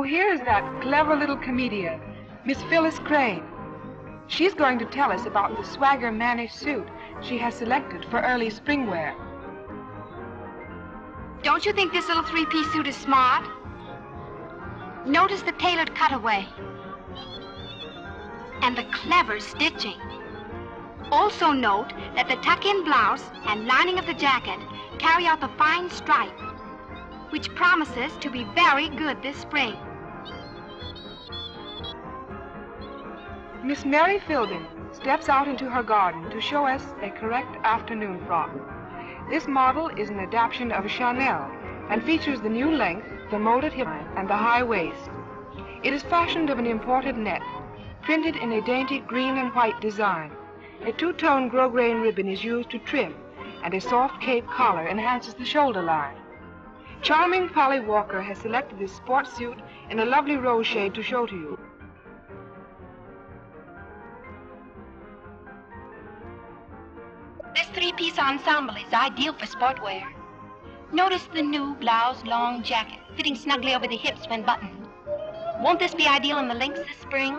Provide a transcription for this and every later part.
Now here's that clever little comedian, Miss Phyllis Crane. She's going to tell us about the swagger mannish suit she has selected for early spring wear. Don't you think this little three-piece suit is smart? Notice the tailored cutaway and the clever stitching. Also note that the tuck-in blouse and lining of the jacket carry out the fine stripe, which promises to be very good this spring. Miss Mary Philbin steps out into her garden to show us a correct afternoon frock. This model is an adaptation of Chanel and features the new length, the molded hip, and the high waist. It is fashioned of an imported net, printed in a dainty green and white design. A two-tone grosgrain ribbon is used to trim, and a soft cape collar enhances the shoulder line. Charming Polly Walker has selected this sport suit in a lovely rose shade to show to you. This three-piece ensemble is ideal for sport wear. Notice the new blouse long jacket fitting snugly over the hips when buttoned. Won't this be ideal in the links this spring?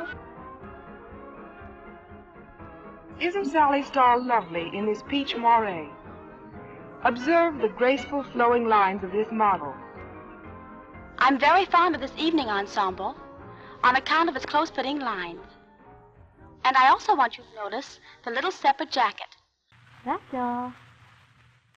Isn't Sally's doll lovely in this peach moire? Observe the graceful flowing lines of this model. I'm very fond of this evening ensemble on account of its close-fitting lines. And I also want you to notice the little separate jacket. That's all.